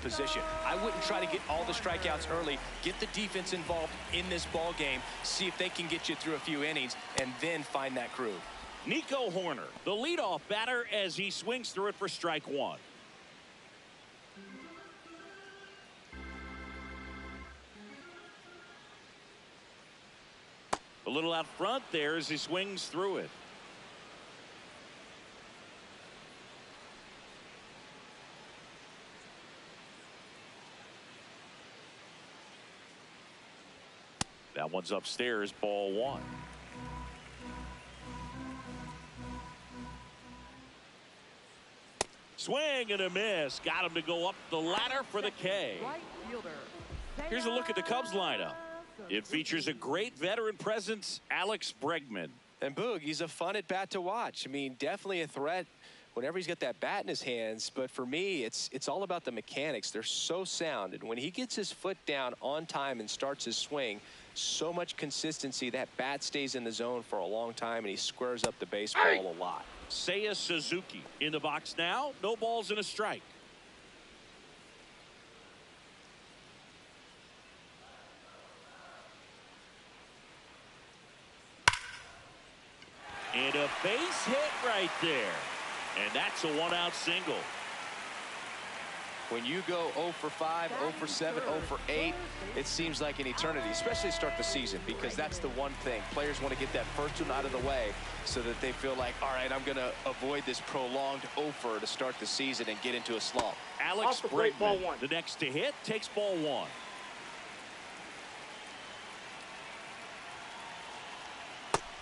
position. I wouldn't try to get all the strikeouts early. Get the defense involved in this ball game. See if they can get you through a few innings, and then find that groove. Nico Horner, the leadoff batter, as he swings through it for strike one. A little out front there as he swings through it. That one's upstairs, ball one. Swing and a miss. Got him to go up the ladder for the K. Here's a look at the Cubs lineup. It features a great veteran presence, Alex Bregman. And Boog, he's a fun at bat to watch. I mean, definitely a threat whenever he's got that bat in his hands. But for me, it's all about the mechanics. They're so sound. And when he gets his foot down on time and starts his swing, so much consistency, that bat stays in the zone for a long time, and he squares up the baseball a lot. Seiya Suzuki in the box now. No balls and a strike. And a base hit right there. And that's a one-out single. When you go 0 for 5, 0 for 7, 0 for 8, it seems like an eternity, especially to start the season, because that's the one thing. Players want to get that first one out of the way so that they feel like, all right, I'm going to avoid this prolonged 0 for to start the season and get into a slump. Alex Bregman, the next to hit, takes ball one.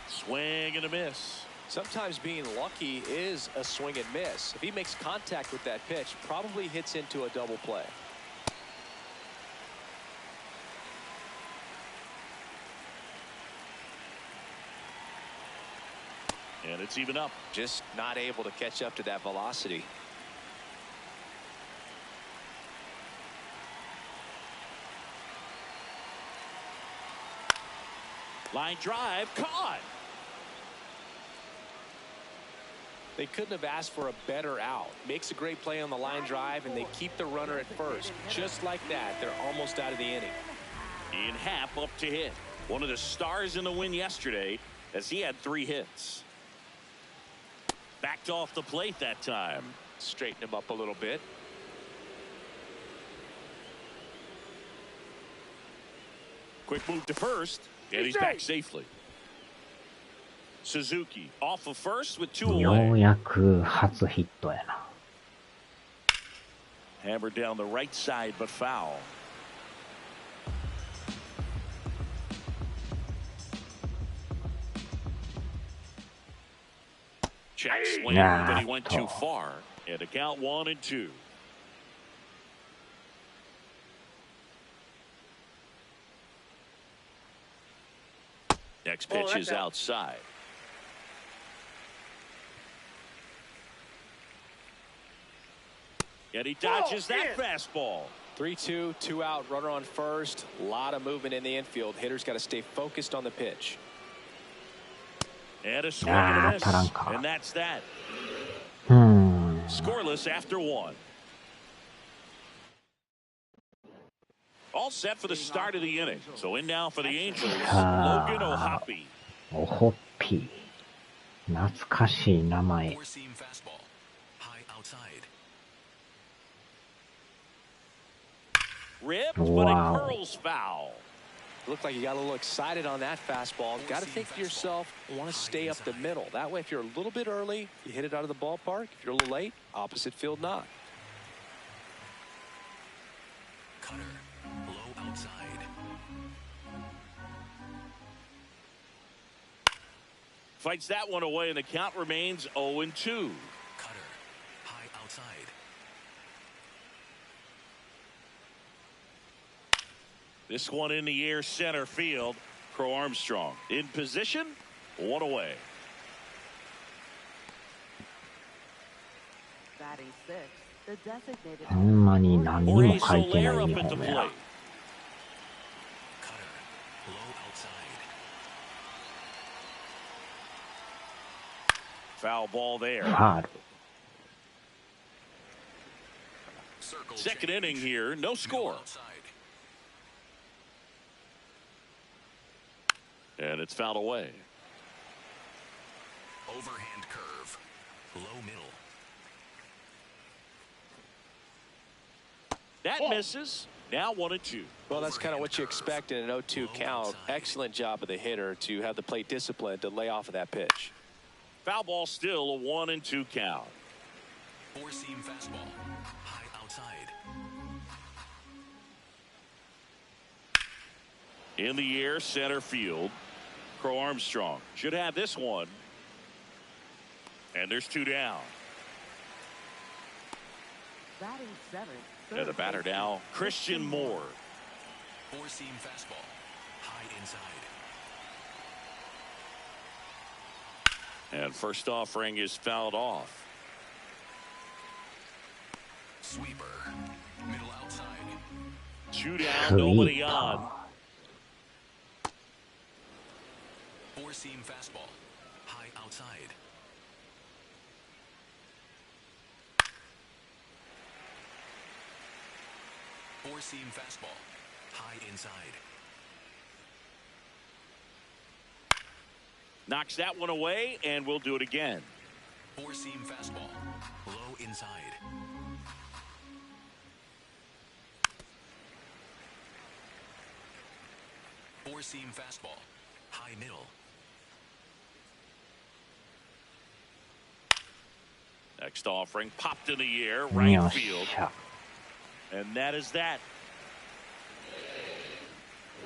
Swing and a miss. Sometimes being lucky is a swing and miss. If he makes contact with that pitch, probably hits into a double play. And it's even up. Just not able to catch up to that velocity. Line drive, caught. They couldn't have asked for a better out. Makes a great play on the line drive, and they keep the runner at first. Just like that, they're almost out of the inning. Ian Happ up to hit. One of the stars in the win yesterday, as he had 3 hits. Backed off the plate that time. Straighten him up a little bit. Quick move to first, and he's back safely. Suzuki off of first with 2 away. ようやく初ヒットやな。 Hammered down the right side, but foul. Check swing, but he went too far. And a count 1-2. Next pitch is outside. And he dodges that fastball. 3-2, 2 out, runner on first. A lot of movement in the infield. Hitters got to stay focused on the pitch. And a swing and a miss. And that's that. Scoreless after 1. All set for the start of the inning. So in now for the Angels, Logan O'Hoppe. おほっぴ。懐かしい名前。Ripped, but it curls foul. Looked like you got a little excited on that fastball. Got to think to yourself, want to stay up the middle. That way, if you're a little bit early, you hit it out of the ballpark. If you're a little late, opposite field knock. Cutter, low outside. Fights that one away, and the count remains 0-2. Cutter, high outside. This one in the air, center field. Crow Armstrong in position, 1 away. Batting 6, the designated. ほんまに何にも書いてない日本語や。 Foul ball there. ファール。Second inning here, no score. And it's fouled away. Overhand curve. Low middle. That misses. Now 1-2. Well, that's kind of what you expect in an 0-2 count. Excellent job of the hitter to have the plate discipline to lay off of that pitch. Foul ball still a 1-2 count. Four-seam fastball. High outside. In the air, center field. Crow Armstrong should have this one. And there's two down. Batting seventh. And the batter now, Christian Moore. Four-seam fastball. High inside. And first offering is fouled off. Sweeper. Middle outside. Two down, nobody on. Four-seam fastball. High outside. Four-seam fastball. High inside. Knocks that one away, and we'll do it again. Four-seam fastball. Low inside. Four-seam fastball. High middle. Next offering popped in the air, right field. And that is that.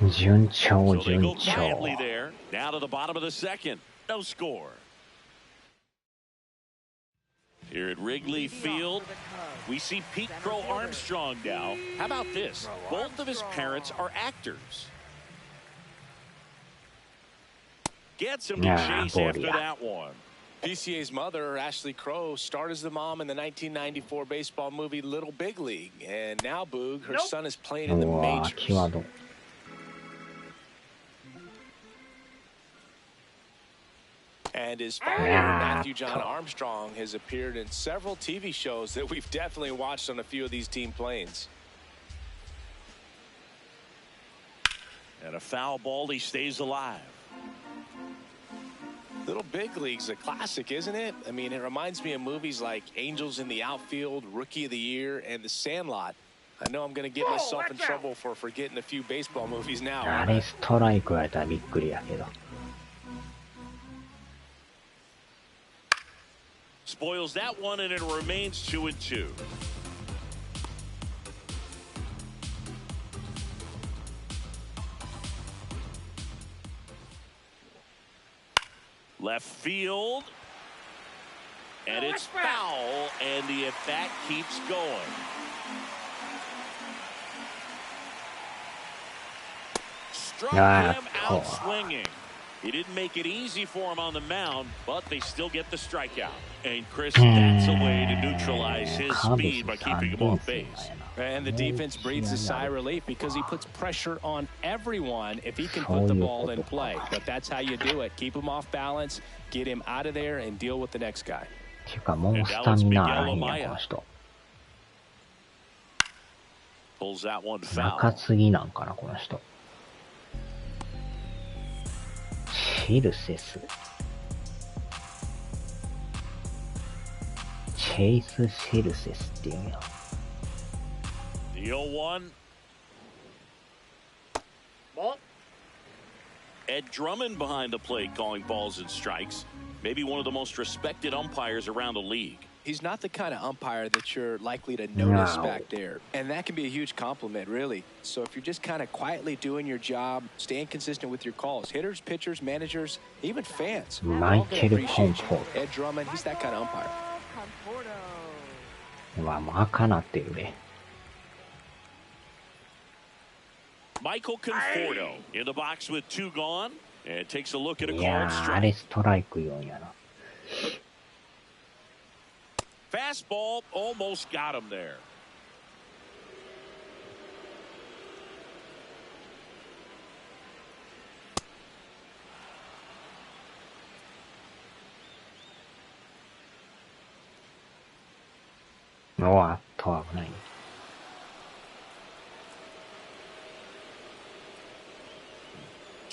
So they go quietly there. Now to the bottom of the second. No score. Here at Wrigley Field, we see Pete Crow Armstrong now. How about this? Both of his parents are actors. Gets him to chase after that one. PCA's mother, Ashley Crow, starred as the mom in the 1994 baseball movie Little Big League. And now, Boog, her son is playing in the majors. And his father, Matthew John Armstrong, has appeared in several TV shows that we've definitely watched on a few of these team planes. And a foul ball, he stays alive. Little Big League's a classic, isn't it? I mean, it reminds me of movies like Angels in the Outfield, Rookie of the Year, and The Sandlot. I know I'm going to get myself in trouble for forgetting a few baseball movies now. あれストライクやったらびっくりやけど。Spoils that one, and it remains 2-2. Left field. And it's foul, and the at-bat keeps going. Struck him out swinging. He didn't make it easy for him on the mound, but they still get the strikeout. And Chris, that's a way to neutralize his speed by keeping him off base. And the defense breathes a sigh of relief because he puts pressure on everyone if he can put the ball in play. But that's how you do it. Keep him off balance, get him out of there, and deal with the next guy. ていうかもうスタミナないんやこの人。 Pulls that one 中 foul. 継ぎなんかなこの人。シルセス。チェイス・シルセスっていうんや。 The 0-1. Ed Drummond behind the plate calling balls and strikes. Maybe one of the most respected umpires around the league. He's not the kind of umpire that you're likely to notice back there. And that can be a huge compliment, really. So if you're just kind of quietly doing your job, staying consistent with your calls, hitters, pitchers, managers, even fans, all gonna appreciate you. Ed Drummond, he's that kind of umpire. まあもう赤なってるね。 Michael Conforto in the box with two gone and takes a look at a いや called ーあれ strike. ストライク4やな。 Fastball almost got him there.おっと危ない。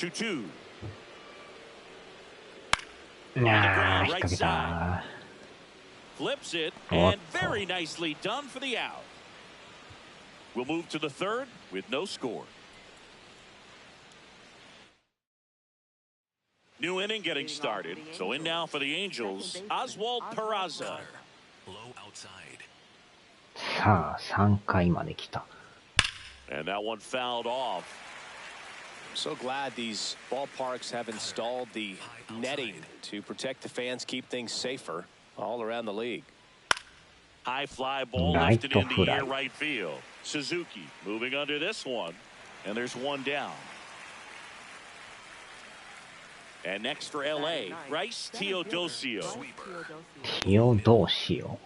2-2. いやー、引っ掛けた。 Flips it and very nicely done for the out. We'll move to the third with no score. New inning getting started. So in now for the Angels, Oswald Peraza. Low outside. さあ、3回まで来た。 And that one fouled off. So glad these ballparks have installed the netting to protect the fans, keep things safer all around the league. High fly ball lifted in the air right field. Suzuki moving under this one. And there's one down. And next for LA, Bryce Teodosio. Teodosio.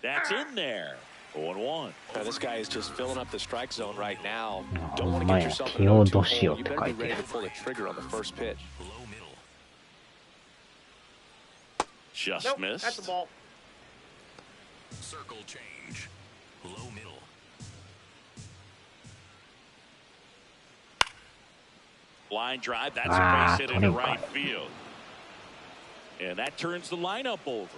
That's in there. 0-1. This guy is just filling up the strike zone right now. Don't want to get yourself in a 2 hole. You better be ready to pull the trigger on the first pitch. Low middle. Just missed. That's the ball. Circle change. Low middle. Line drive. That's a base hit into right field. And that turns the lineup over.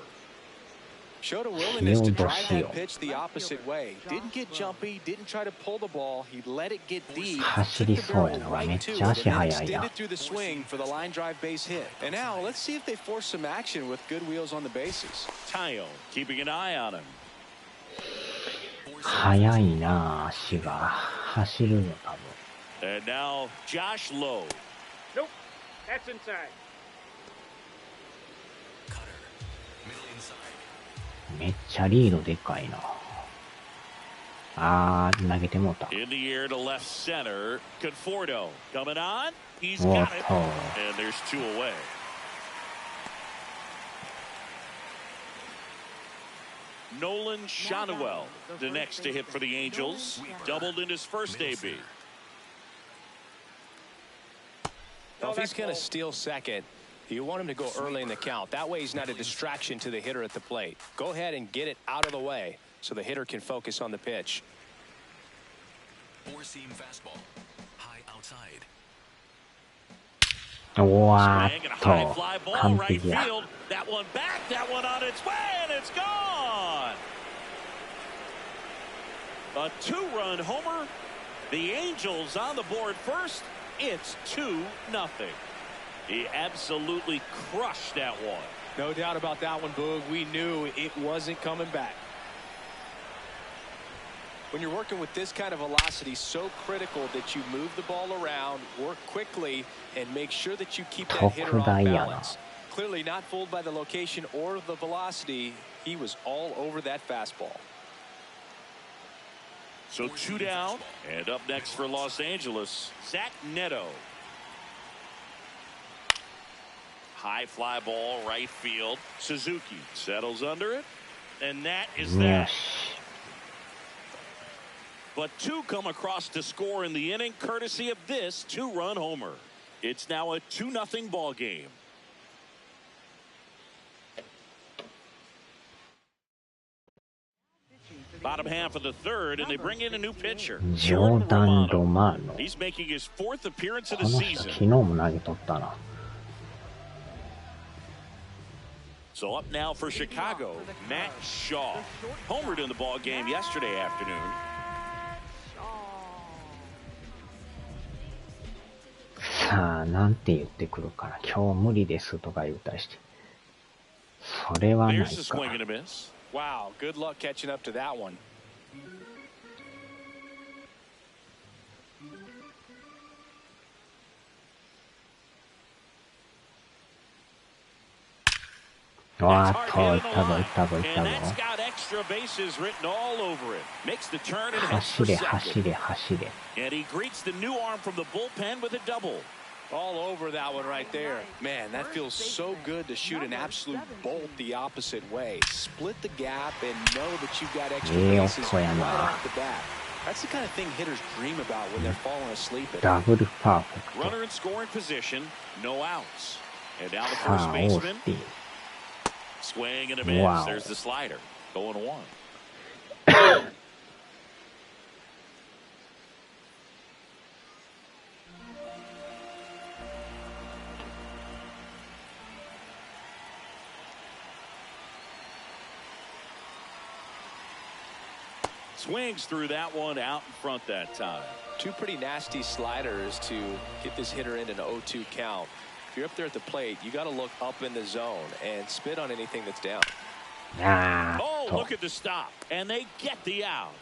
Showed a willingness to drive that pitch the opposite way. Didn't get jumpy, didn't try to pull the ball. He let it get deep. Took the barrel right to it and then extended through the swing for the line drive base hit. And now let's see if they force some action with good wheels on the bases. Tayo keeping an eye on him. 速いな、足が。走るよ、多分。 And now Josh Lowe. Nope. That's inside. Cutter. Middle inside. めっちゃリードでかいな。投げてもうた。 In the air to left center. Conforto coming on. He's got it. And there's 2 away. Nolan Schanuel, the next to hit for the Angels. Doubled in his first AB. Well, if he's going to steal second, you want him to go early in the count. That way he's not a distraction to the hitter at the plate. Go ahead and get it out of the way so the hitter can focus on the pitch. 4-seam fastball. High outside. おわーっと、 完 right 璧や。 field. That one back, that one on its way, and it's gone. A 2-run homer. The Angels on the board first. It's 2-0. He absolutely crushed that one. No doubt about that one, Boog. We knew it wasn't coming back. When you're working with this kind of velocity, so critical that you move the ball around, work quickly, and make sure that you keep that hitter off balance. Clearly not fooled by the location or the velocity. He was all over that fastball. So 2 down, and up next for Los Angeles, Zach Neto. High fly ball, right field. Suzuki settles under it, and that is that. But 2 come across to score in the inning, courtesy of this 2-run homer. It's now a 2-0 ball game. Bottom half of the third, and they bring in a new pitcher. Jordan Romano. He's making his 4th appearance of こ the の人 season. 昨日も投げとったな。 So up now for Chicago, Matt Shaw. Homered in the ball game yesterday afternoon. さあ、なんて言ってくるかな。今日無理ですとか言うたりして。それはない There's a か swing and a miss. Wow, good luck catching up to that one. わーっと、いったぞ、いったぞ、いったぞ。 And that's got extra bases written all over it. Makes the turn and heads 走 for れ、 second. 走れ、走れ。 And he greets the new arm from the bullpen with a double. All over that one right there. Man, that feels so good to shoot an absolute bolt the opposite way. Split the gap and know that you've got extra bases right off the bat. That's the kind of thing hitters dream about when they're falling asleep at ダブルパーフェクト。 Runner in scoring position, no outs. And now the さ first あ、オー baseman. スティン。 Swing and a miss. Wow. There's the slider. 0-1. Swings through that one out in front that time. Two pretty nasty sliders to get this hitter in an 0-2 count. If you're up there at the plate, you got to look up in the zone and spit on anything that's down. Oh, look at the stop. And they get the out.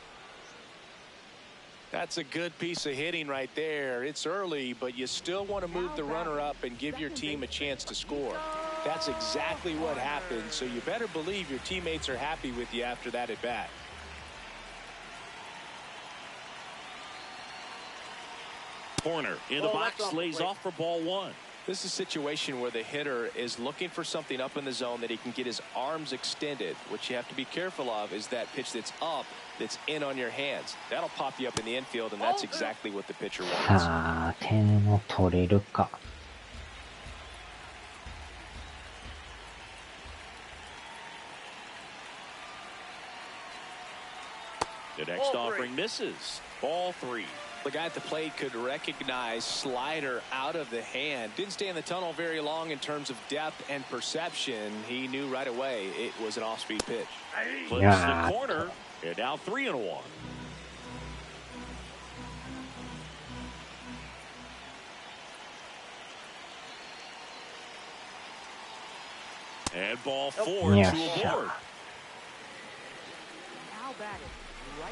That's a good piece of hitting right there. It's early, but you still want to move the runner up and give your team a chance to score. That's exactly what happened, so you better believe your teammates are happy with you after that at bat. Corner in the box, lays off for ball one. This is a situation where the hitter is looking for something up in the zone that he can get his arms extended. What you have to be careful of is that pitch that's up, that's in on your hands. That'll pop you up in the infield, and that's exactly what the pitcher wants. さあ、点を取れるか。The next offering misses. Ball three. The guy at the plate could recognize slider out of the hand. Didn't stay in the tunnel very long in terms of depth and perception. He knew right away it was an off-speed pitch. Flips the corner, and now 3-1. And ball four to a board.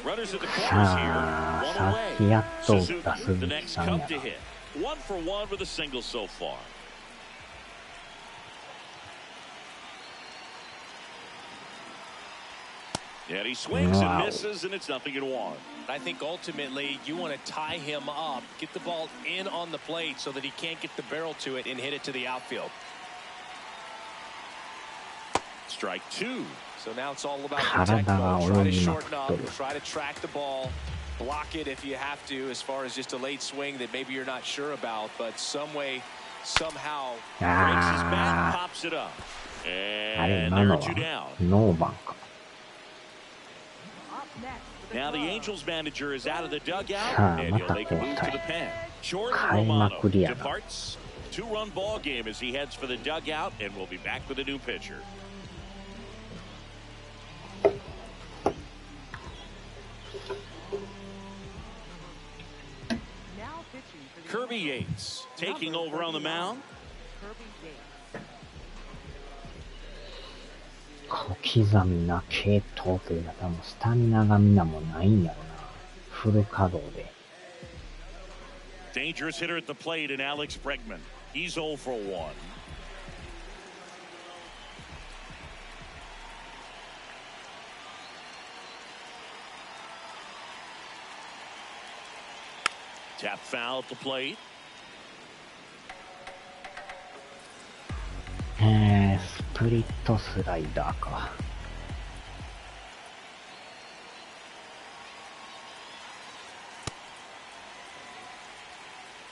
Runners at the corners here. One away. Suzuki, the next Cub to hit. 1 for 1 with a single so far. And he swings and misses, and it's 0-1. I think ultimately you want to tie him up, get the ball in on the plate so that he can't get the barrel to it and hit it to the outfield. Strike two. So now it's all about protect mode. Try to shorten up, try to track the ball, block it if you have to, as far as just a late swing that maybe you're not sure about, but some way, somehow breaks his bat, pops it up, and narrows you down. Now the Angels manager is out of the dugout, and he'll make a move to the pen. Jordan Romano departs. 2-run ball game as he heads for the dugout, and we'll be back with a new pitcher. Kirby Yates taking over on the mound. 小刻みな系統というのは多分スタミナがみんなもないんやろな。フル稼働で。Dangerous hitter at the plate in Alex Bregman. He's 0 for 1. Tap foul at the plate. スプリットスライダーか。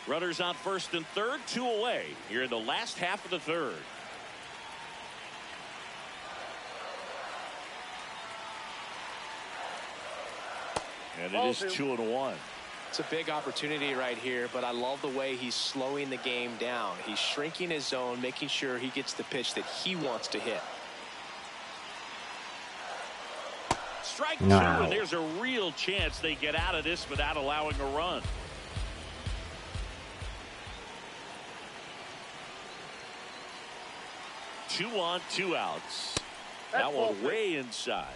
Runners on first and third, 2 away. Here in the last half of the third. And it is 2-1. It's a big opportunity right here, but I love the way he's slowing the game down. He's shrinking his zone, making sure he gets the pitch that he wants to hit. Strike 2, and there's a real chance they get out of this without allowing a run. Two on, 2 outs. That one way inside.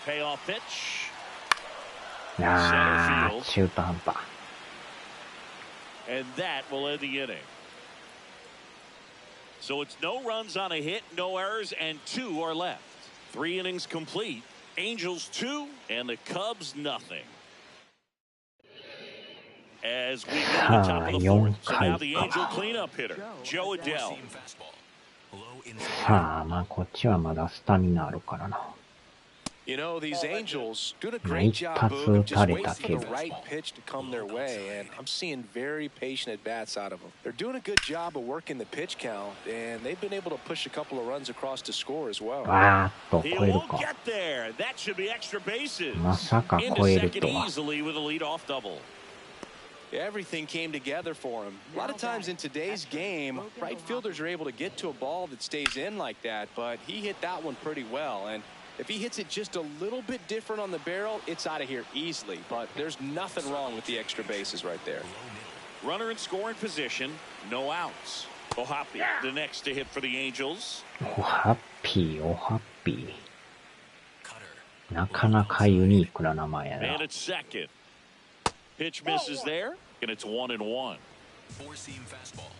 Payoff pitch. Center field. 中途半端。 And that will end the inning. So it's no runs on a hit, no errors, and 2 are left. 3 innings complete. Angels 2 and the Cubs nothing. As we go to the top of the fourth, so now the Angel cleanup hitter, Joe Adele. さあ、まあこっちはまだスタミナあるからな。You know, these Angels doing a great job of just waiting for the right pitch to come their way, and I'm seeing very patient at-bats out of them. They're doing a good job of working the pitch count, and they've been able to push a couple of runs across to score as well. He won't get there. That should be extra bases. Into second easily with a leadoff double. Everything came together for him. A lot of times in today's game, right fielders are able to get to a ball that stays in like that, but he hit that one pretty well. And if he hits it just a little bit different on the barrel, it's out of here easily. But there's nothing wrong with the extra bases right there. Runner in scoring position, no outs. Ohapi, the next to hit for the Angels. おハッピー、おハッピー。なかなかユニークな名前やな。 And it's second. Pitch misses there, and it's 1-1. Four-seam fastball.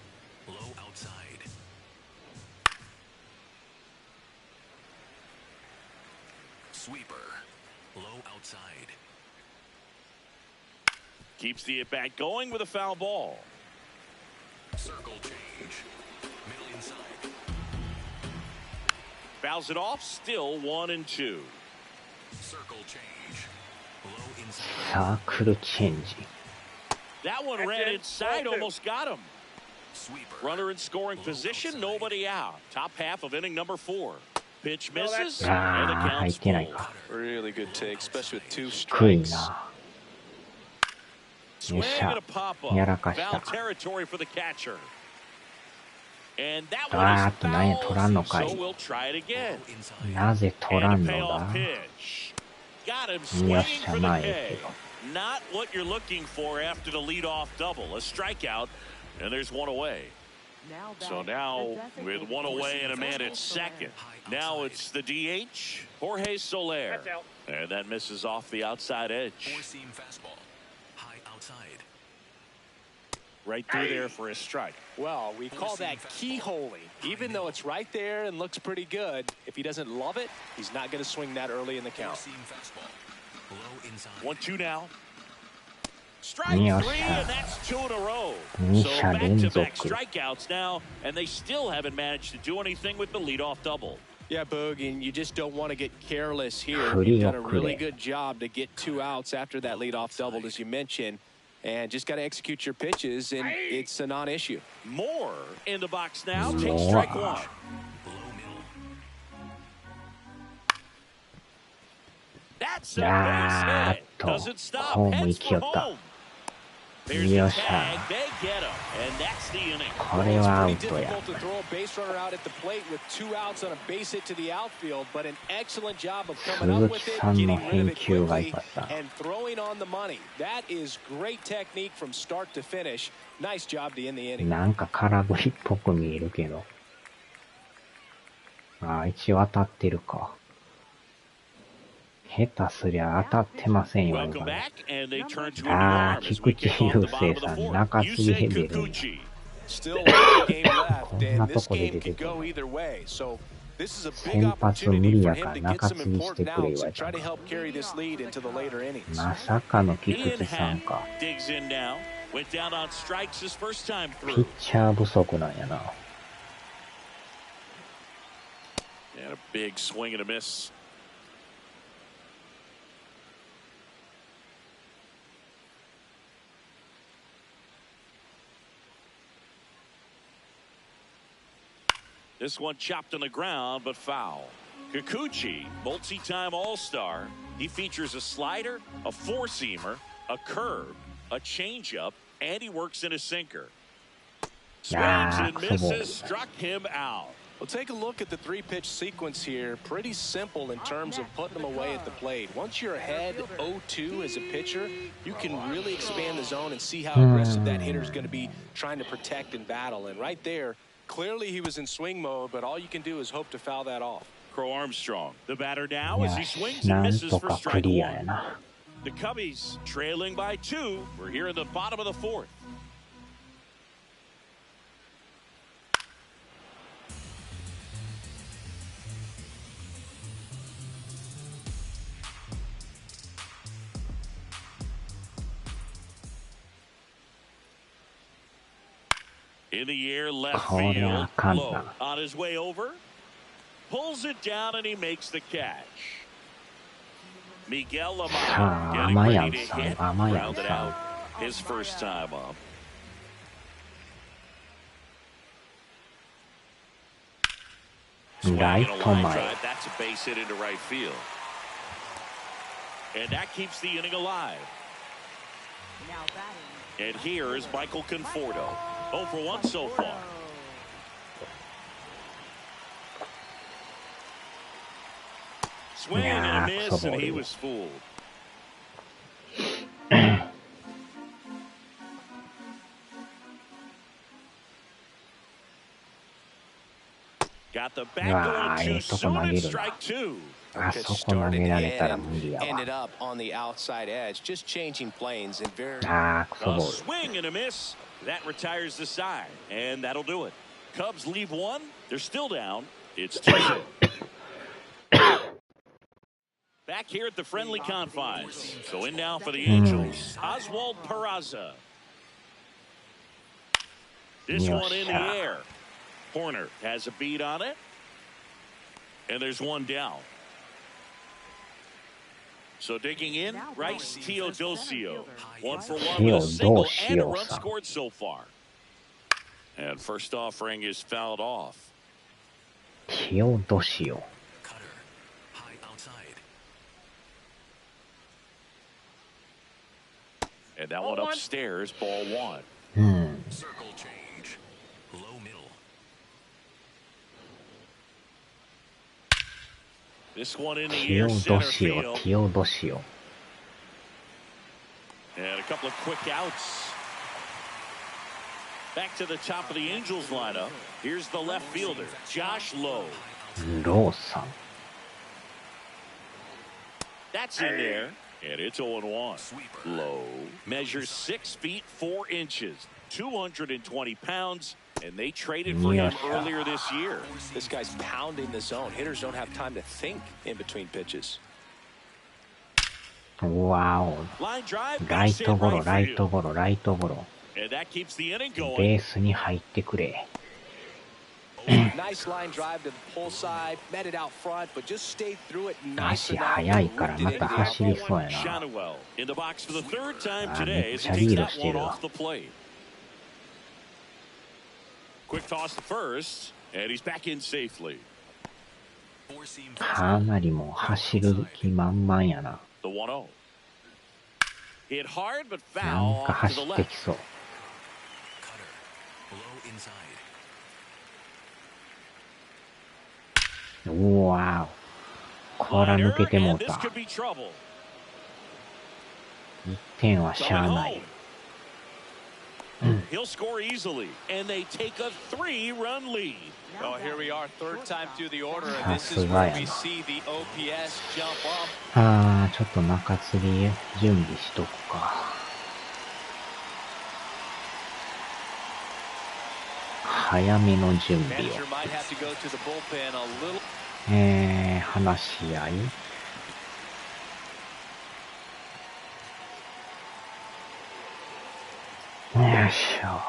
Low outside. Sweeper. Low outside. Keeps the at-bat going with a foul ball. Circle change. Middle inside. Fouls it off, still 1-2. Circle change. Low inside. サークルチェンジ。 That one ran inside, almost got him. Sweeper. Runner in scoring position, nobody out. Top half of inning number 4. Pitch misses, あ and the あ、入っ count's てない pulled. か。 Really good take, especially with 2低い strikes. な。 Swing and a pop-up. やらかした。 Foul territory for the catcher. And that あー one っと、なんや、 is 取らんの foul, かい。 so we'll try it again. なぜ取ら And ん a の payoff だ。 pitch. Got him よっ swinging しゃ、 for まあ the ええ K. けど。 Not what you're looking for after the leadoff double. A strikeout, and there's one away. So now, with one away and a man at second, now it's the DH, Jorge Soler. That's out. And that misses off the outside edge. Four-seam fastball. High outside. Right through there for a strike. Well, we call that keyholing. Even though it's right there and looks pretty good, if he doesn't love it, he's not going to swing that early in the count. Four-seam fastball. Low inside. 1-2 now. Strike Yes, 3, sir. and that's 2 in a row. Yes, So sir. back-to-back strikeouts now, and they still haven't managed to do anything with the leadoff double. Yeah, Boog, and you just don't want to get careless here. Pretty You've done a accurate. really good job to get 2 outs after that leadoff double, as you mentioned, and just got to execute your pitches, and it's a non-issue. Moore in the box now. Takes Moore. strike 1. Low middle. That's a Ah, base hit. Doesn't stop. home Heads for 行きよった。 home. There's the Yes, sir. tag. They get him, and that's the inning. これはアウ It's ト pretty や。 difficult to throw a base runner out at the plate with 2 outs on a base hit to the outfield, but an excellent job of coming up with it, 鈴木さんの getting rid of it 返球が quickly, 良かった。 and throwing on the money. That is great technique from start to finish. Nice job to end the inning. なんか空振りっぽく見えるけど。ああ、一応当たってるか。下手すりゃ当たってませんよ。 Welcome back, and they turn to a new ああ、 arm as we 菊 kick 池 off 雄 the bottom 星 of さ the ん、 fourth. 中継ぎ Yusei ヘベル。 Kikuchi. Still a lot of game left, こんな and と this こで game 出て could くる。 go either way. So this is a big 先発無 opportunity 理 for や him から to get 中 some 継ぎして important くれ言 outs わ and れた try to help carry this lead into the later innings. まさかの菊 Ian 池さん Hack か。 digs in now. Went down on strikes his first time ピッ through. チャー不足なんやな。 And a big swing and a miss. This one chopped on the ground, but foul. Kikuchi, multi-time All-Star. He features a slider, a four-seamer, a curve, a changeup, and he works in a sinker. Swings and misses, struck him out. Well, take a look at the 3-pitch sequence here. Pretty simple in terms of putting them away at the plate. Once you're ahead 0-2 as a pitcher, you can really expand the zone and see how aggressive that hitter is going to be trying to protect and battle. And right there, clearly he was in swing mode, but all you can do is hope to foul that off. Crow Armstrong, the batter now as he よし、 swings and なん misses と for かク strike リアや one. な。 The Cubbies trailing by 2. We're here in the bottom of the fourth. In the air, left Oh, field, yeah, can't low. now. On his way over, pulls it down and he makes the catch. Miguel Lamar Ah, getting ready to Amayan-san, hit, Amayan-san. rounded out his first time up. Swing and a Right line to drive. That's a base hit into right field. And that keeps the inning alive. Now batting And here is Michael Conforto. 0 for 1 so far. Swing and a miss, and he was fooled. Got the back going too soon and strike 2. あそこ投げられたら無理やわ。 Ended up on the outside edge, just changing planes and very. あー、クソボール。 Swing and a miss. That retires the side, and that'll do it. Cubs leave 1. They're still down. It's 2-0. Back here at the friendly confines. So in now for the Angels, Oswald Peraza. This one in the air. Horner has a beat on it. And there's one down. So digging in, Rice Teodosio. 1 for 1 with a single and a run scored so far. And first offering is fouled off. Teodosio. Cutter. High outside. And that one upstairs, ball 1. Circle change. Low middle. This one in the air, center field. Teodosio. And a couple of quick outs. Back to the top of the Angels lineup. Here's the left fielder, Josh Lowe. ローさん。 That's in there. And it's 0-1. Lowe measures 6 feet 4 inches, 220 pounds. And they traded for him earlier this year. This guy's pounding the zone. Hitters don't have time to think in between pitches. Wow. Line drive. ライトゴロ、ライトゴロ、ライトゴロ。 And that keeps the inning going. ベースに入ってくれ。 Nice line drive to the pull side, met it out front, but just stayed through it. 足速いからまた走りそうやな。 Shadowell in the box for the third time あ、 today めっ as ち he ゃリ takes ード that して one るわ。 off the plate. Quick toss to first, and he's back in safely. かなりもう走る気満々やな。 The 1-0. Hit hard but な foul んか off 走 to the ってき left. そう。 Cutter. Low inside. うわー。こら抜けてもう And this た。 could be trouble. 1点はしゃあない。 He'll score easily, and they take a 3-run lead. Oh, here we are, third time through the order, and さ this す is が where や we な。 see the OPS jump up. あー、ちょっと中継ぎ準備しとくか。早めの準備を。 Manager might have to go to the bullpen a little. 話し合い。よいしょ。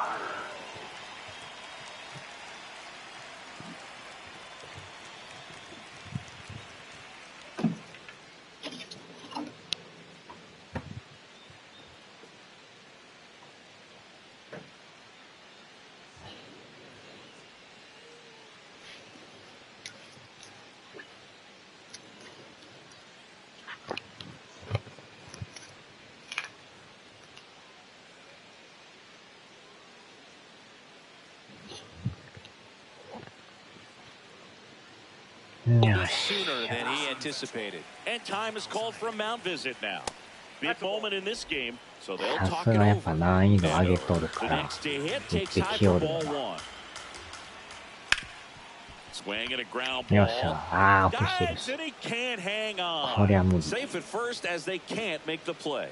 Sooner than he anticipated. And time is called for a mound visit now. Big moment in this game, so they'll さ talk す it がやっぱ over. 難易度上げとる The から next to hit 打っ takes て high き for よる ball な。 1. Swing and a ground よ ball. っしゃ。あー、オフしてる Dives し。 and he can't hang こりゃ on. 無理。 Safe at first as they can't make the play.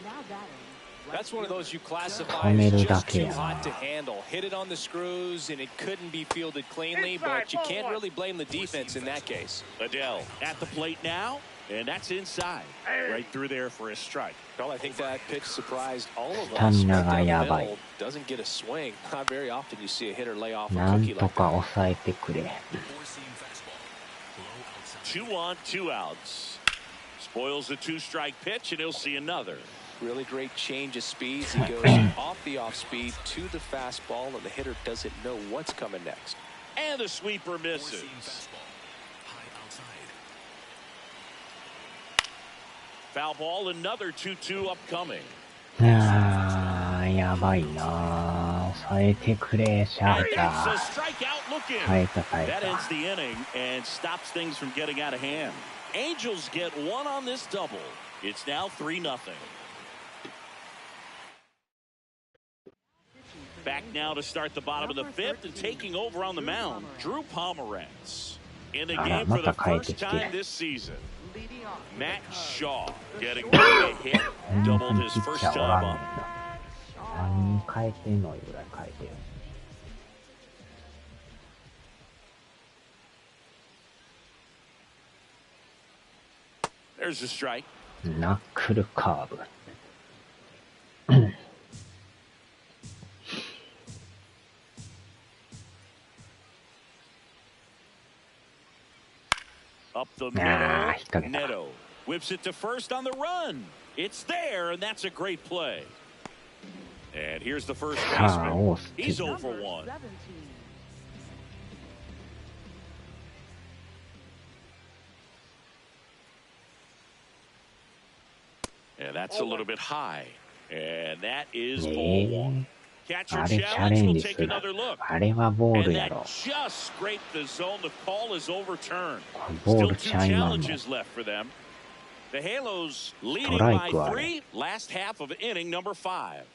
Now batting. That's one of those you classify 止め as るだ just け too やな。 hot to handle. Hit it on the screws, and it couldn't be fielded cleanly, but you can't really blame the defense in that case. Adele at the plate now, and that's inside. Right through there for a strike. Well, I think that pitch surprised all of us. スタミナ Right が down や the ばい。 middle, doesn't get a swing. Not very often you see a hitter lay off a なん cookie と like か that. 抑えてくれ。 Four-seam fastball. Low outside. 2 on, 2 outs. Spoils the 2-strike pitch, and he'll see another. Really great change of speeds. He goes off the off speed to the fastball, and the hitter doesn't know what's coming next. And the sweeper misses. Four-seam fastball. High outside. Foul ball, another 2-2 upcoming. あやばいなぁ。抑えてくれ、シャーター。耐えた耐え That た。 ends the inning and stops things from getting out of hand. Angels get one on this double. It's now 3-0. Back now to start the bottom of the fifth and taking over on the mound, Drew Pomeranz. In the game for the first time this season, Matt Shaw getting ready to hit, doubled his first time up. 何人変えてんのぐらい変えてる。There's a strike. ナックルカーブ。Up the middle, Neto whips it to first on the run. It's there, and that's a great play. And here's the first baseman. He's 0 for 1. And that's a little bit high. And that is ball one. Catcher challenge will take another look. And that just scraped the zone. The call is overturned. Still 2 challenges left for them. The Halos leading by 3. Last half of inning number 5.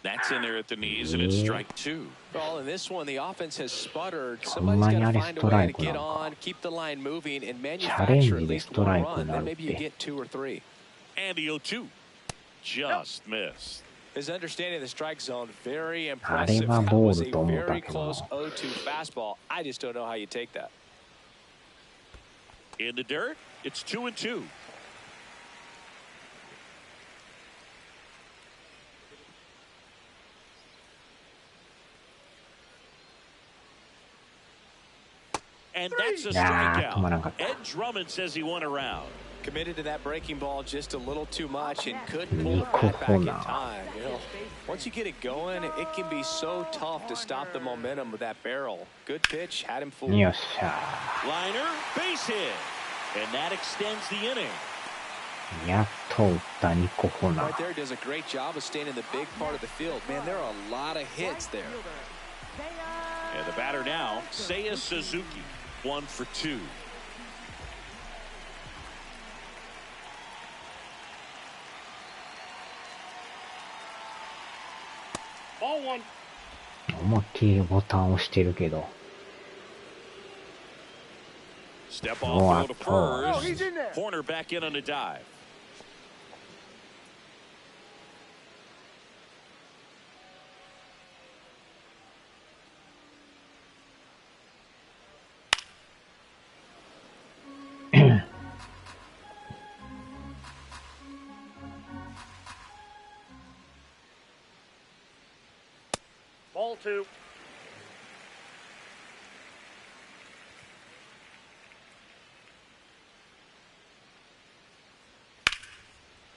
That's in there at the knees, and it's strike 2. Well, in this one, the offense has sputtered. Somebody's got to find a way to get on, keep the line moving, and manufacture at least one run. Then maybe you get 2 or 3. And the 0-2 just missed. His understanding of the strike zone, very impressive. That was a very close 0-2 fastball. I just don't know how you take that. In the dirt, it's 2-2. And that's a strikeout. Ed Drummond says he won a round. Committed to that breaking ball just a little too much and couldn't pull the bat back in time. You know, once you get it going, it can be so tough to stop the momentum of that barrel. Good pitch, had him fooled. Liner, base hit. And that extends the inning. Right there does a great job of staying in the big part of the field. Man, there are a lot of hits there. And the batter now, Seiya Suzuki, 1 for 2. Ball 1. 思いっきりボタンを押してるけど。 Step off to first. Corner back in on a dive. Ball 2.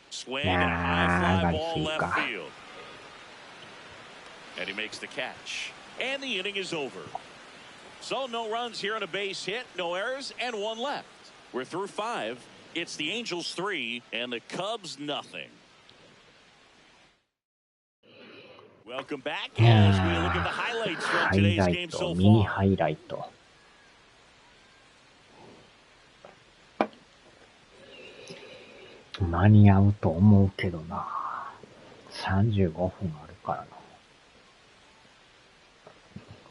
Swing and a high fly ball left field. And he makes the catch. And the inning is over. So no runs here on a base hit, no errors, and 1 left. We're through 5. It's the Angels 3 and the Cubs nothing. Welcome back as we look at the highlights from today's game so far. ミニハイライト。間に合うと思うけどな。35分あるからな。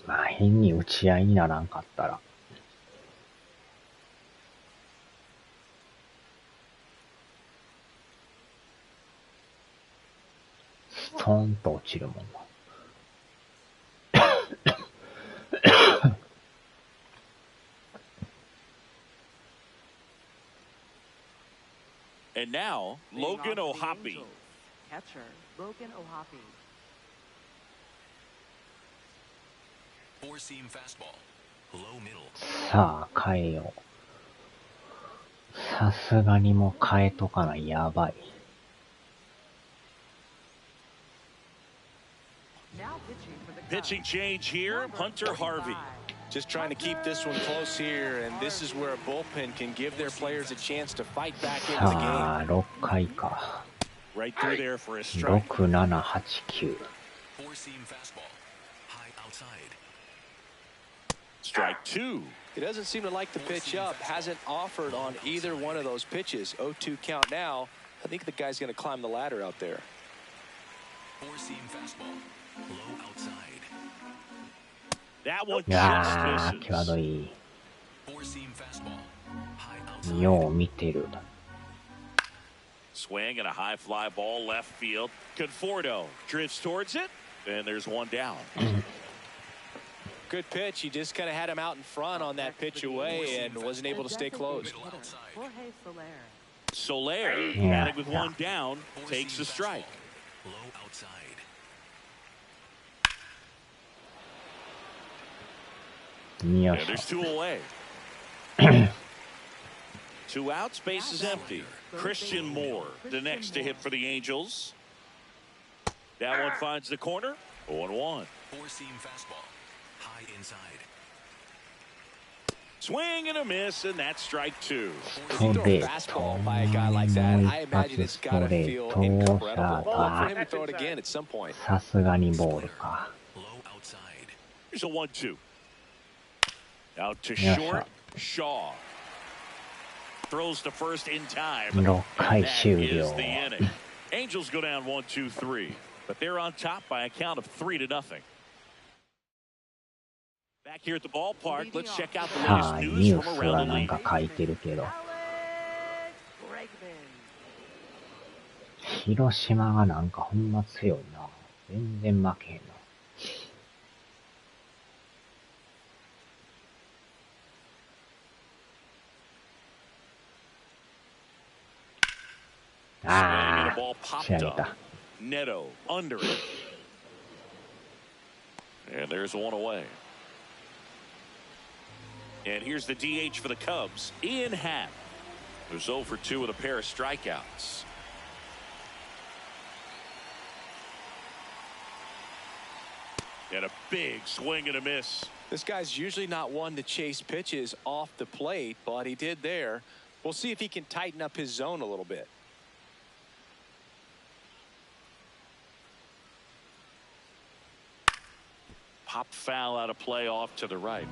まあ変に打ち合いにならんかったら。ストーンと落ちるもんな。And now, Logan O'Hoppe. Catcher, Logan O'Hoppe. 4-seam fastball. Low middle. さあ、変えよう。さすがにもう変えとかない。やばい。Pitching change here, Hunter Harvey. Just trying to keep this one close here, and this is where a bullpen can give their players a chance to fight back into the game. さあ、6回か。Right through there for a strike. 6、7、8、9。Four-seam fastball. High outside. Strike 2. He doesn't seem to like the pitch up. Hasn't offered on either one of those pitches. 0-2 count now. I think the guy's going to climb the ladder out there. Four-seam fastball. Low outside. That one いやー、 just 際ど misses. い。 Four-seam fastball. High outside. よう見てる。 Swing and a high fly ball left field. Conforto drifts towards it, and there's one down. Good pitch. He just kind of had him out in front on that pitch away and wasn't able to stay close. Jorge Soler. Soler, Yeah. batting with one down, takes the strike. Low outside. よ And し there's two away. Two outs, base is empty. Christian Moore, the next to hit for the Angels. That one finds the corner. 0-1. Four-seam fastball. High inside. Swing and a miss, and that's strike 2. ス You ト throw レ a ート。 fastball も by a guy う like that. 一 I 発 imagine it's スト got to レー feel ト。シャ incredible. ー Well, for か。 him to throw it again at some point. さすがにボールか。 Low outside. Here's a 1-2. Out to Yeah, short. Shaw throws to first in time. 6 回 That 終 is 了。 the inning. Angels go down 1-2-3, but they're on top by a count of 3-0. Back here at the ballpark, let's check out the さあ、 latest ニ news ュー from ス around は the なん league. か書いてるけど、 Alex Bregman. 広島がなんかほんま強いな。全然負けへんな。 Swing and あ a ball あ、仕上 popped げ up. た。 Neto under it. And there's one away. And here's the DH for the Cubs, Ian Happ, who's 0 for 2 with a pair of strikeouts. And a big swing and a miss. This guy's usually not one to chase pitches off the plate, but he did there. We'll see if he can tighten up his zone a little bit. Pop foul out of play off to the right.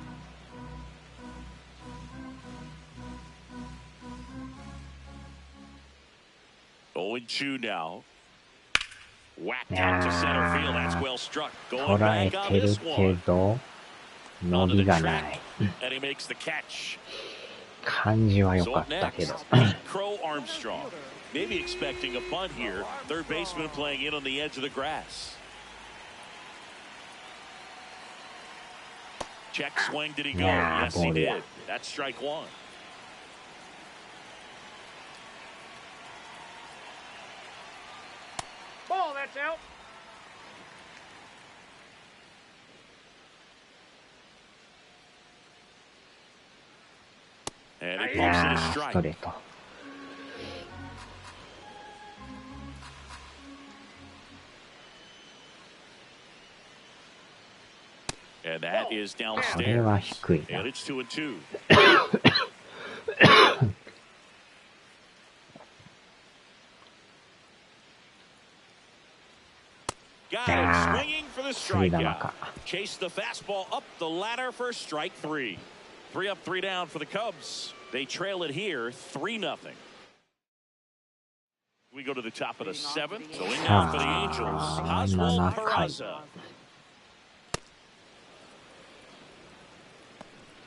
Owen Chu now. Whacked out to center field. That's well struck. 捉 Going え back on てる this け one. ど、伸 Onto び the がない。 track. And he makes the catch. 感じは良 So かっ up たけ next, ど。 Pete Crow Armstrong. Maybe expecting a bunt here. Third baseman playing in on the edge of the grass. Check swing. Did he go? Yeah, Yes, he boy, yeah. did. That's strike 1. Ball, that's out. And he い pumps in a やー、スト strike. レート。 And that is これは downstairs. 低いな And。it's 2-2. Got Ah, it. Swinging for the 杉玉 strikeout. か。 Chase the fastball up the ladder for strike 3. 3 up, 3 down for the Cubs. They trail it here 3-0. We go to the top of the 7th. Going now for the Angels. Oswald 7回。 Peraza.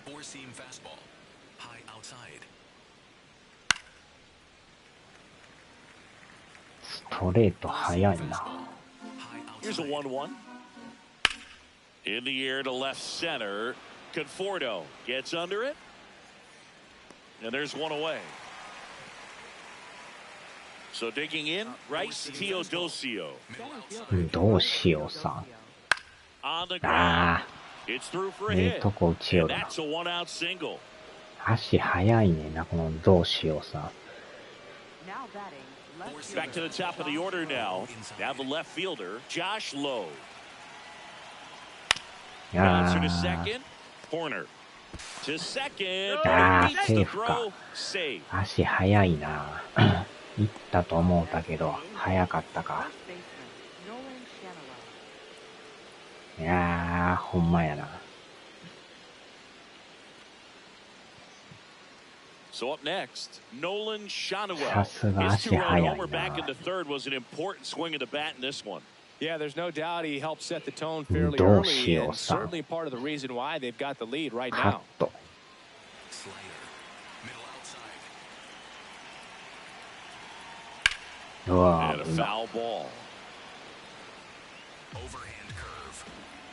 Four-seam fastball. High outside. ストレート速いな。 High Here's a outside. 1-1. In the air to left center. Conforto gets under it. And there's one away. So digging in, Rice Teodosio どうしようさ。 on the あ ground. It's through for あ、 a ええ hit. とこ打ちよ And るな。 that's a one-out single. 足速いねんな、このどうしようさ。 Now batting, left Back to the top of the order now. Now the left fielder, Josh Lowe. いや Bouncer to ー、 second. Corner. To second. Ah, Beats the safe throw. ka. Safe. 足速いな。行ったと思うたけど、早かったか。 First baseman, Nolan Shanaway. いやー、ほんまやな。 So up next, Nolan Shanaway. さすが His 足 two-run 速い homer back な。 into third was an important swing of the bat in this one. Yeah, there's no doubt he helped set the tone fairly どうし early, よう and さ。 certainly part of the reason why they've got the lead right カッ now. ト。 Slider. Middle outside. うわ And a ー、うま。 foul ball. Overhand curve.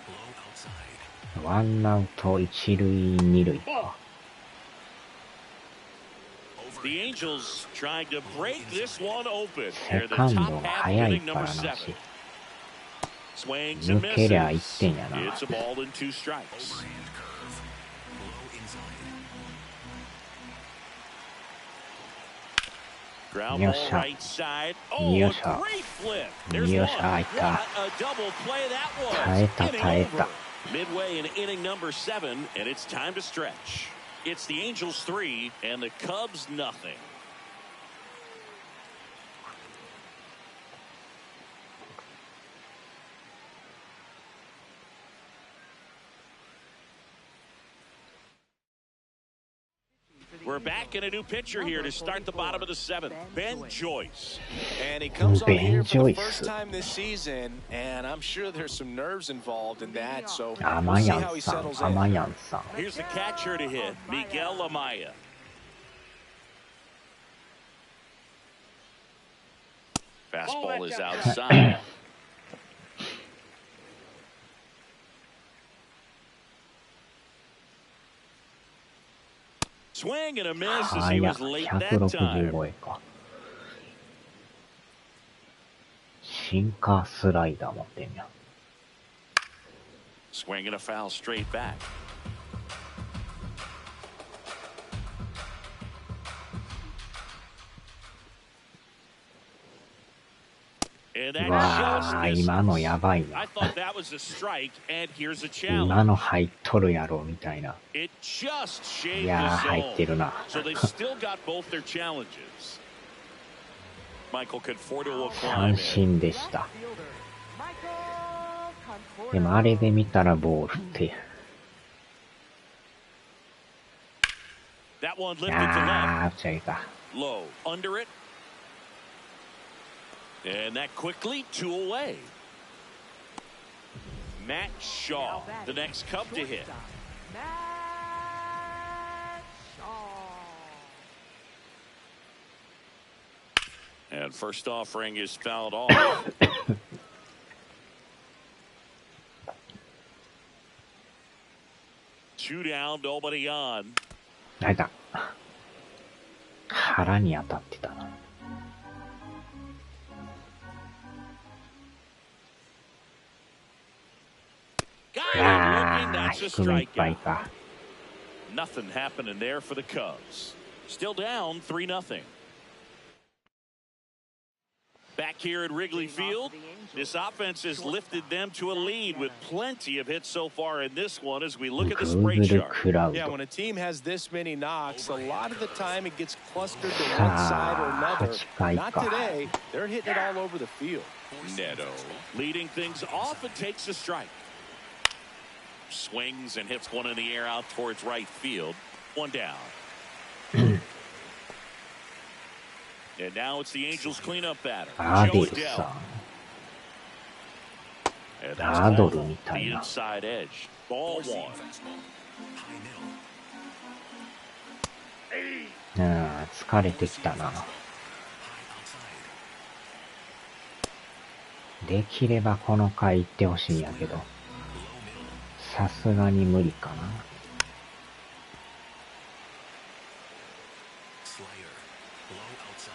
Low outside. ワンアウト一塁二塁か。 The Angels trying to break this one open. セ They're the カンド top が half 速い hitting から number なし。 7. Swings and 抜けりゃ一 misses. 点やな。 It's a ball and 2 strikes. Overhand curve. Low inside. Ground Yes, ball sir. right side. Oh, Yes, a sir. great flip. There's Yes, one. sir. I What got. a double play that was. 耐えた Inning 耐え over. た。 Midway in inning number 7, and it's time to stretch. It's the Angels 3 and the Cubs nothing. We're back in a new pitcher here to start the bottom of the 7th. Ben Joyce. And he comes on here for the Ben first Joyce. time this season, and I'm sure there's some nerves involved in that, so ア we'll マ see ヤ how ン he さん、 settles アマ in. ヤンさん。 Here's the catcher to hit, Miguel Amaya. Fastball is outside. Swing and a miss as he 速 was late that 160 time. 超えか。シンカースライダー持ってんや。 Swing and a foul straight back. And that うわ just ー、 misses. 今のやばい I な。 thought that was a strike, and here's a 今 challenge. の入っとるやろ、みたいな。 It just い shaved やー、 the 入って zone. るな。 So they've still got both their challenges. Michael Conforto will 三 climb in. 振でした。 Fielder, Michael でもあれで見たらボールって。 That one lifted to left. あー、違うか。 Low. Under it. And that quickly 2 away. Matt Shaw, the next Cub to hit. Matt Shaw. And first offering is fouled off. 2 down, nobody on. あれだ。腹に当たってたな。Got い it や looking. ー、 That's a 低めいっぱい strikeout. か。 Nothing happening there for the Cubs. Still down 3-0. Back here at Wrigley Field, this offense has lifted them to a lead with plenty of hits so far in this one as we look at the spray Google chart. Cloud. Yeah, when a team has this many knocks, a lot of the time it gets clustered to one Ah, side or another. 8回 Not か。 today. They're hitting it all over the field. Neto leading things off and takes a strike. Swings and hits one in the air out towards right field. 1 down. And now it's the Angels cleanup batter. アデ Joe ルさ Adele. ん。 And that's アドル called みた the いな。 inside edge. Ball Four-seam one. fastball. High middle. うん、疲れてきたな。 High outside. できればこの回行ってほしいんやけど、 Low middle. さすがに無理かな。 Slider. Low outside.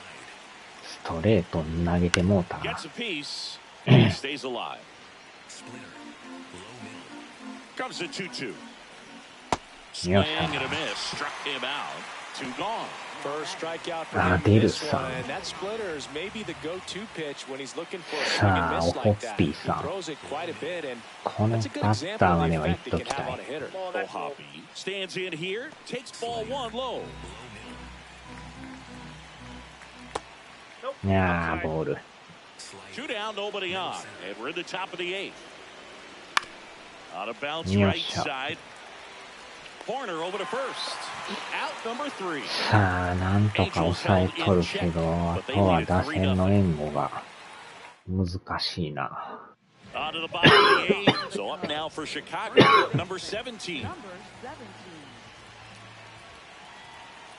ストレート投げてもうたな。 Gets a piece and he stays alive. Splitter. Low middle. Comes a 2-2. Swing Yes, and a miss. Struck him out. 2 gone. First strikeout for Ah, him in this Davis-san. one. And that splitter is maybe the go-to pitch when he's looking for a swing さ and あ、 miss オホ like ッ that. ピ He ーさん。 throws it quite a bit, and この that's a good バッ example ター of は the ね、は言っ effect と it き can た have い。on a hitter. Hoppy stands in here. Takes ball 1 low. Low middle. いやー、ボール。Two down, nobody on, and we're in the top of the eighth. On a bounce よっ right しゃ。 side. Corner over to first. Out number 3. さあ、なんとか抑えとるけど、あとは打線の援護が難しいな。On to the bottom of the eighth. So up now for Chicago, number 17. Number 17.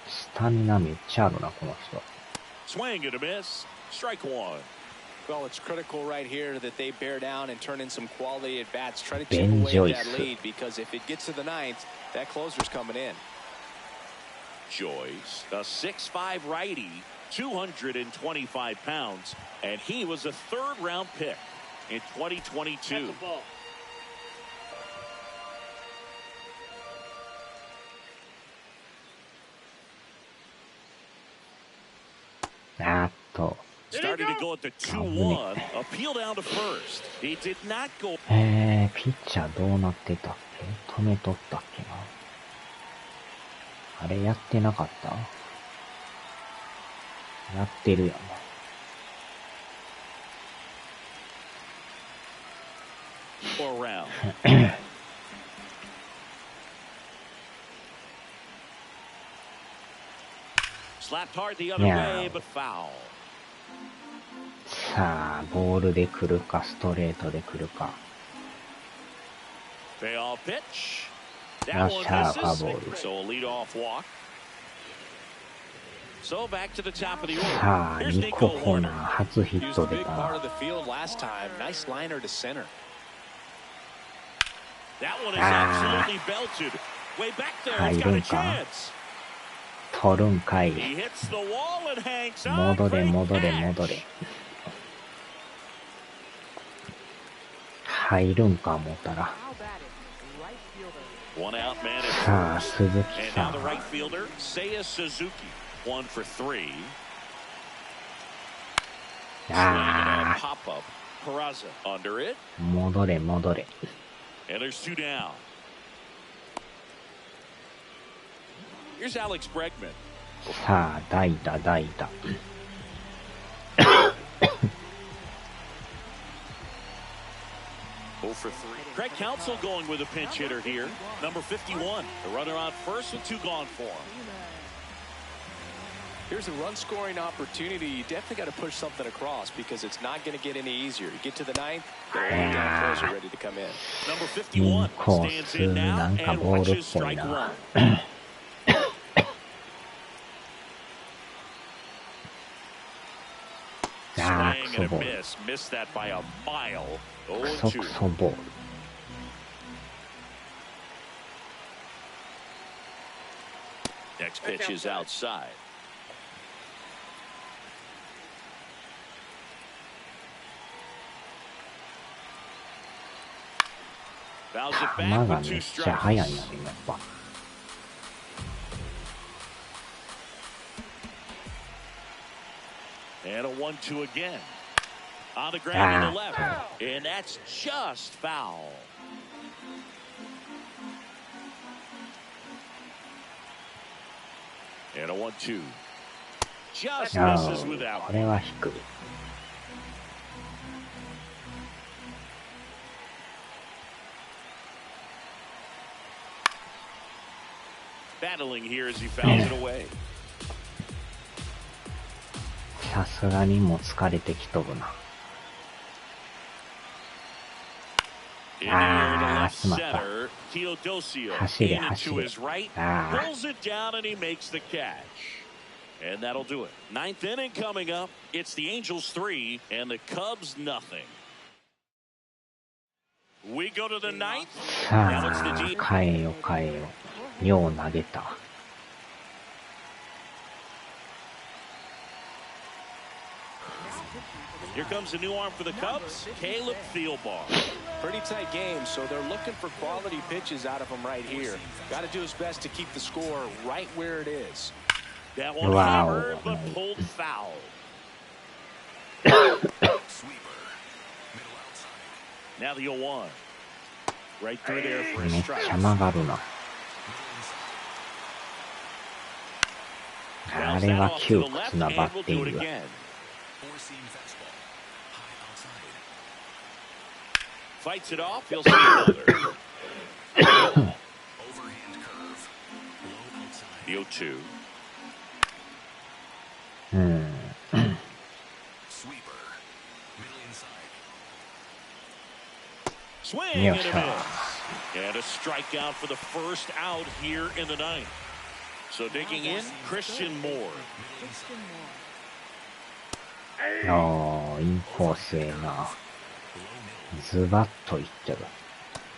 スタミナめっちゃあるな、この人。Swing and a miss. Strike one. Well, it's critical right here that they bear down and turn in some quality at bats. Try to chip away at that lead because if it gets to the ninth, that closer's coming in. Joyce, a 6'5" righty, 225 pounds, and he was a third-round pick in 2022. That's a ball. あっと。Started to go at the 2-1. Appeal down to first. He did not go. ピッチャーどうなってたっけ？止めとったっけな。あれやってなかった？やってるやん。Four round. Slapped hard the other way, but foul. さあ、ボールで来るか、ストレートで来るか。Payoff pitch. よ That っし one ゃ、フォア misses. ボール。 So a leadoff walk. So back to the top of the さあ、 order. Here's ニコ Nico コーナ Horner. ー初ヒッ Used ト a 出 big た part な。 of the field last time. Nice liner to center. That one is absolutely belted. Way back there. It's got a chance. 取るんかい。 He hits the wall and hangs on. 戻れ、 Great 戻れ、 catch. 戻れ。入るんか思ったら。 How batted. Right fielder. One out man at さあ、 first. 鈴木 And さ now the ん。 right fielder, Seiya Suzuki. 1 for 3. Swing and a あ pop up. Peraza under it. あ、戻れ、戻れ。 And there's 2 down. Here's Alex Bregman. さあ、代打、代打。 0 for 3. Craig Counsell going with a pinch hitter here. Number 51. The runner on first with 2 gone for him. Here's a run-scoring opportunity. You definitely got to push something across because it's not going to get any easier. You get to the ninth, they're one down closer, ready to come in. Number イン 51 コー stands ス、 in な now んか and ボールっ watches ぽい strike な。 1. Swing ああ、ク and ソ a ボール。 miss. Missed that by a mile. 0 ク and ソ 2. クソボール。Next pitch is outside. Fouls it 球 back が with め 2 っちゃ速いな、 strikes. やっぱ。 And a 1-2 again. On the ground to the left. And that's just foul. And a 1-2. Just あ misses with あ、 that こ one. れは低い。 Battling here as he fouls it away. さすがにもう疲れてきとるな。 In the air to Ah, left しまった center. Teodosio 走れ、 in and 走 to れ。 his right. ああ、 Pulls it down and he makes the catch. And that'll do it. Ninth inning coming up. It's the Angels 3 and the Cubs nothing. We go to the ninth. さ Now it's the あ、 D. 変えよ、変えよ。よう投げた。 Here comes a new arm for the Cubs, Caleb Thielbar. Pretty tight game, so they're looking for quality pitches out of him right here. Got to do his best to keep the score right where it is. That one Wow. hammered but pulled foul. Sweeper. Middle outside. Now the 0-1. Right through there for a めっ strike. ちゃ曲がるな。あ Bounce れ that は off to 窮 the 屈 left なバ and ッ we'll ティ do ン it グ。 again. Fights it off. He'll see another. Overhand curve. Low outside. The 0-2. Sweeper. Middle inside. Swing and a miss. And a strikeout for the first out here in the ninth. So digging in, Christian Moore. ああ、インコースええな。ズバッといってる。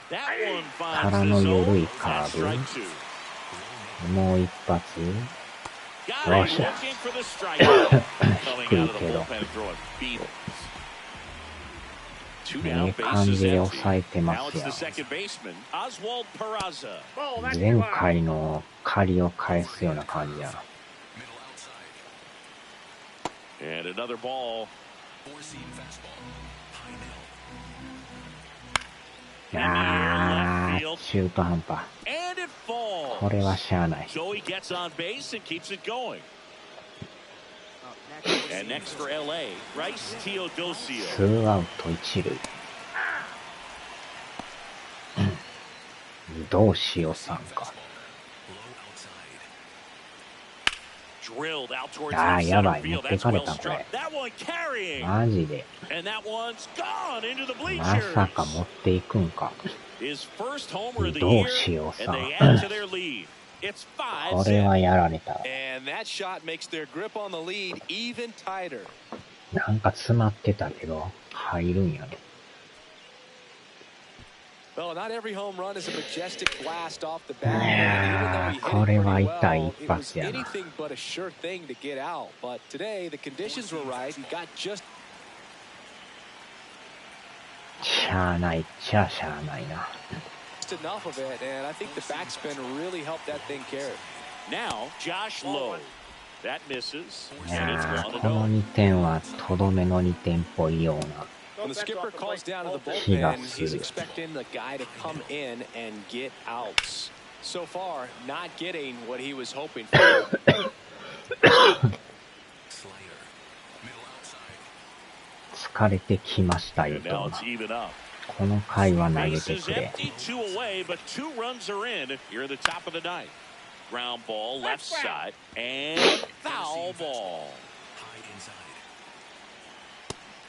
からの緩いカーブ。もう一発。よっしゃ。低いけど。いい感じで抑えてますよ。前回の借りを返すような感じやな。And another ball. あー、中途半端。これはしゃあない。So he gets on base and keeps it going. And next for LA, Rice Teodosio. ツーアウト一塁。どうしようさんか。ああ、やばい。持ってかれた、これ。マジで。まさか持っていくんか。どうしようさん。これはやられた。なんか詰まってたけど、入るんやね。これは痛い一発やな。しゃあないっちゃしゃあないな。いやこの2点はとどめの2点っぽいような。When the skipper calls down to the bullpen, he's expecting the guy to come in and get outs. So far, not getting what he was hoping for. 疲れてきましたよと。この回は投げてくれ。Ground ball left side and foul ball.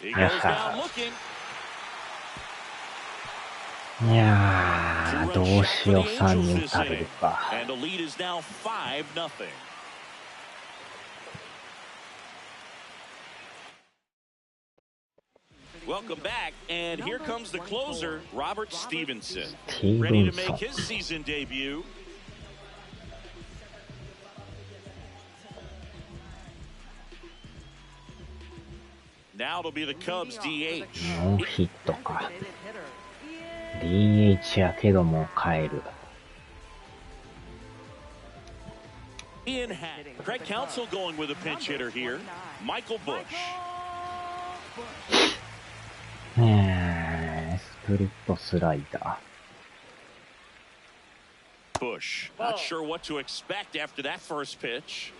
He goes down looking. いやー、どうしようさんに打たれるか。And the lead is now 5-0. Welcome back, and here comes the closer, Robert Stevenson, ready to make his season debut. Now it'll be the Cubs DH. ノーヒットか。DH やけども変える。Ian Hatt. Craig Counsell going with a pinch hitter here. Michael Bush. スプリットスライダー。Bush. Not sure what to expect after that first pitch.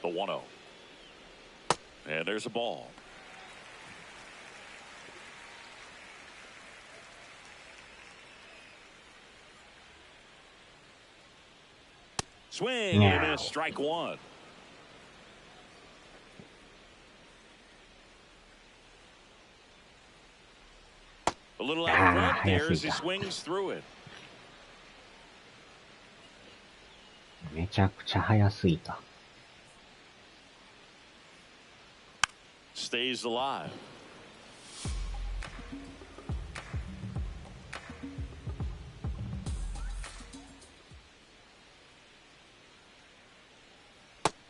The 1-0. And there's a ball. Swing and a miss, strike one. A little out front there as he swings through it. めちゃくちゃ早すぎた。Stays alive.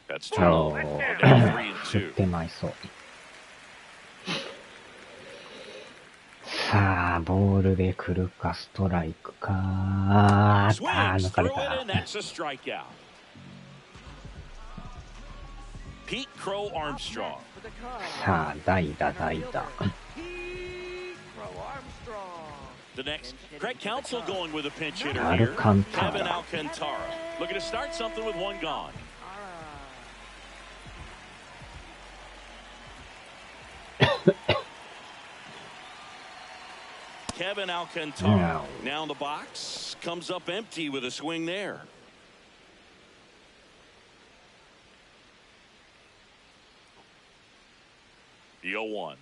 That's 振ってまいそう。さあ、ボールで来るか、ストライクか。抜かれた。Pete Crow Armstrong. さあ、代打。The next, Craig Counsell going with a pinch hitter here. Kevin Alcantara looking to start something with one gone. Kevin Alcantara now in the box, comes up empty with a swing there. The 0-1.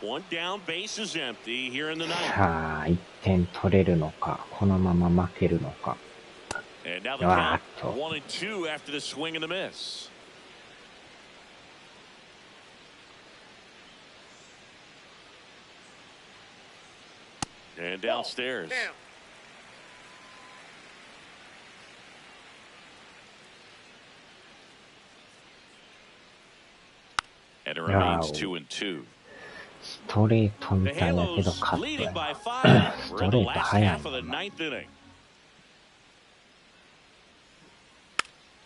One down, base is empty here in the ninth. さあ、1点取れるのか、このまま負けるのか。And now the count 1 and 2 after the swing and the miss. And downstairs. And it remains 2 and 2. ストレートみたいだけど勝ったよな。ストレート速いもんな。い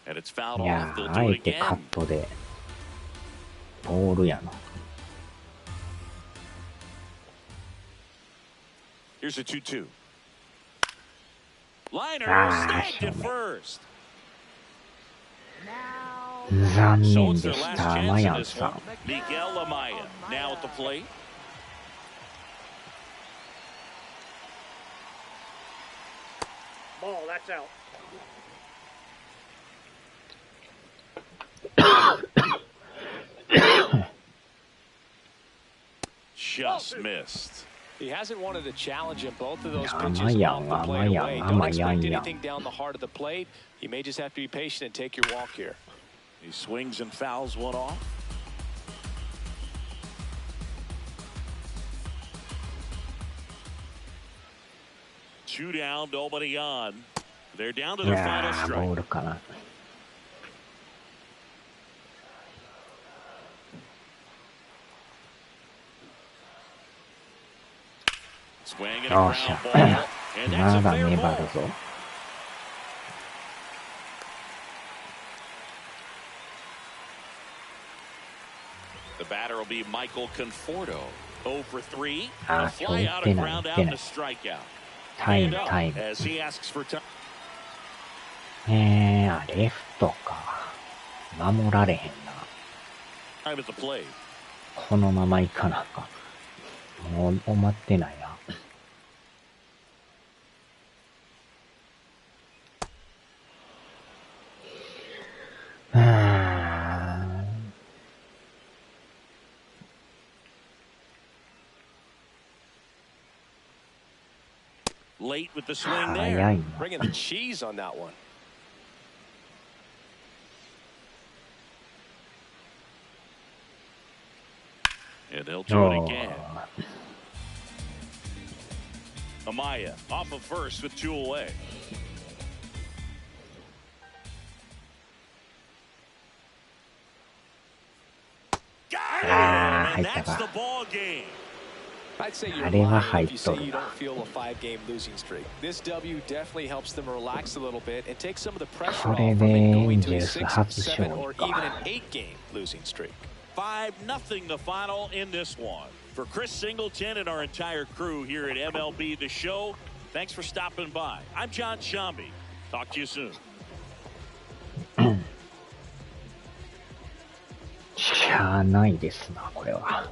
やー、あえてカットでボールやな。Here's a 2-2. Liner snagged at first. 残念でした、マヤンさん。Miguel Amaya now at the plate. Ball, that's out. Just missed. He hasn't wanted a challenge in both of those pitches off the plate away. Don't expect anything down the heart of the plate. You may just have to be patient and take your walk here. He swings and fouls one off. Two down, nobody on. They're down to their final strike. Swing and a ground ball, and that's a fair ball. The batter will be Michael Conforto. 0 for 3. A fly out, a ground out, and a strikeout. Time. As he asks for time. レフトか。守られへんな。Time at the plate. このままいかなあかん。もう終わってないな。Late with the swing there. Bringing the cheese on that one. And they'll do it again. Amaya off of first with 2 away. Got it! And that's the ball game. I'd say you're lying if you say you don't feel a 5-game losing streak. This W definitely helps them relax a little bit and take some of the pressure off from it going to a 6, 7, or even an 8-game losing streak. 5-0 the final in this one. For Chris Singleton and our entire crew here at MLB The Show, thanks for stopping by. I'm John Shambi. Talk to you soon. しゃあないですな、これは。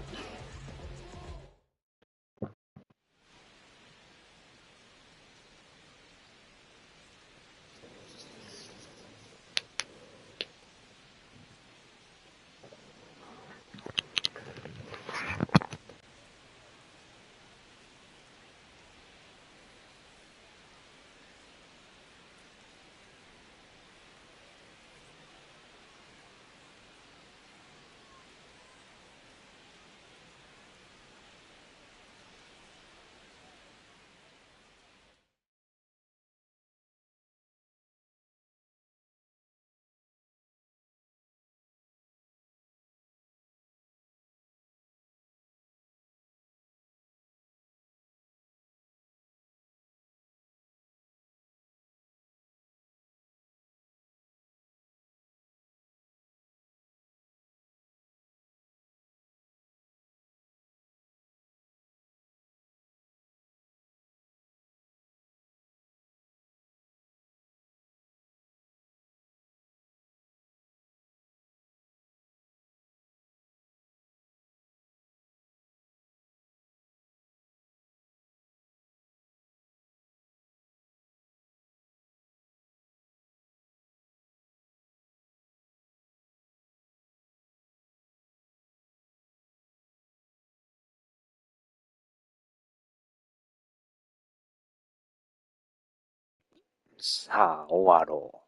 さあ、終わろう。